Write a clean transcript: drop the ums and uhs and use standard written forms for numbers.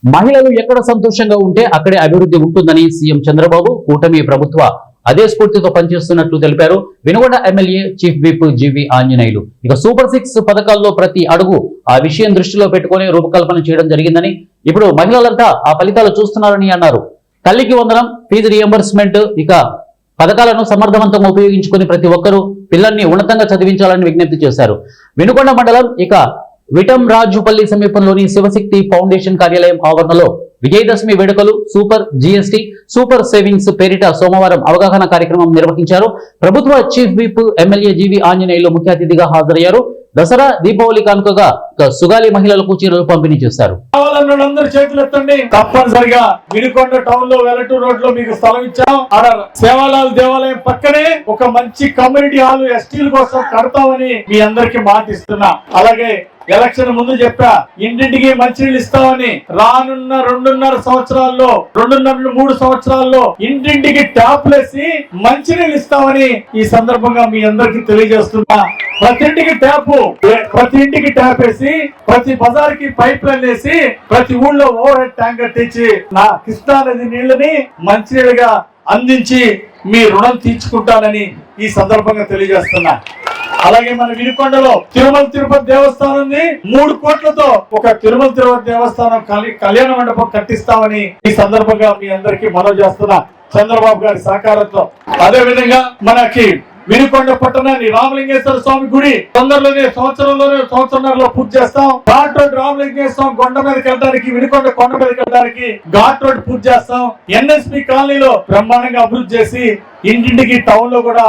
మహిళలు ఎక్కడ సంతోషంగా ఉంటే అక్కడే అభివృద్ధి ఉంటుందని సీఎం చంద్రబాబు కూటమి ప్రభుత్వ అదే స్ఫూర్తితో పనిచేస్తున్నట్లు తెలిపారు. వినుగొండ ఎమ్మెల్యే చీఫ్ విప్ జీవి ఆంజనేయులు ఇక సూపర్ 6 పథకాల్లో ప్రతి అడుగు ఆ విషయం దృష్టిలో పెట్టుకుని రూపకల్పన చేయడం జరిగిందని, ఇప్పుడు మహిళలంతా ఆ ఫలితాలు చూస్తున్నారని అన్నారు. తల్లికి వందనం, ఫీజు రియంబర్స్మెంట్ ఇక పథకాలను సమర్థవంతంగా ఉపయోగించుకుని ప్రతి ఒక్కరూ పిల్లల్ని ఉన్నతంగా చదివించాలని విజ్ఞప్తి చేశారు. వినుకొండ మండలం ఇక విటం రాజుపల్లి సమీపంలోని శివశక్తి ఫౌండేషన్ కార్యాలయం ఆవరణలో విజయదశమి వేడుకలు సూపర్ జీఎస్టీ సూపర్ సేవింగ్స్ పేరిట సోమవారం అవగాహన కార్యక్రమం నిర్వహించారు. ప్రభుత్వ చీఫ్ విప్ ఎమ్మెల్యే జీవి ఆంజనేయులు ముఖ్య అతిథిగా హాజరయ్యారు. దసరా దీపావళి కానుకగా సుగాలి మహిళలకు చీరలు పంపిణీ చేశారు. తప్పనిసరిగా వినుకొండ టౌన్ లో వెలటూరు రోడ్ లో మీకు స్థలం ఇచ్చాం. సేవాలాల్ దేవాలయం పక్కనే ఒక మంచి కమ్యూనిటీ హాల్ ఎస్టీల కోసం కడతామని మీ అందరికి మాట ఇస్తున్నా. అలాగే ఎలక్షన్ ముందు చెప్పా, ఇంటింటికి మంచినీళ్ళు ఇస్తామని. రానున్న 2.5 సంవత్సరాల్లో 3 సంవత్సరాల్లో ఇంటింటికి ట్యాప్లేసి మంచినీళ్ళు ఇస్తామని ఈ సందర్భంగా మీ అందరికి తెలియజేస్తున్నా. ప్రతి ఇంటికి ట్యాప్ వేసి, ప్రతి బజార్కి పైప్ లైన్ వేసి, ప్రతి ఊళ్ళో ఓవర్ హెడ్ ట్యాంకర్ తెచ్చి నా కృష్ణా నది నీళ్లని మంచినీళ్ళుగా అందించి మీ రుణం తీర్చుకుంటానని ఈ సందర్భంగా తెలియజేస్తున్నా. అలాగే మన వినుకొండలో తిరుమల తిరుపతి దేవస్థానం ఉంది. 3 కోట్లతో ఒక తిరుమల తిరుపతి దేవస్థానం కళ్యాణ మండపం కట్టిస్తామని ఈ సందర్భంగా మీ అందరికీ మనవి చేస్తున్నా, చంద్రబాబు గారి సహకారంతో. అదే విధంగా మనకి వినుకొండ పట్టణాన్ని రామలింగేశ్వర స్వామి గుడి సంవత్సరంన్నరలో పూర్తి చేస్తాం. ఘాట్ రోడ్ రామలింగేశ్వర స్వామి కొండ మీదకి వెళ్ళడానికి, వినుకొండ కొండ మీదకి వెళ్ళడానికి ఘాట్ రోడ్ పూర్తి చేస్తాం. ఎన్ఎస్పి కాలనీలో బ్రహ్మాండంగా అభివృద్ధి చేసి ఇంటింటికి టౌన్ లో కూడా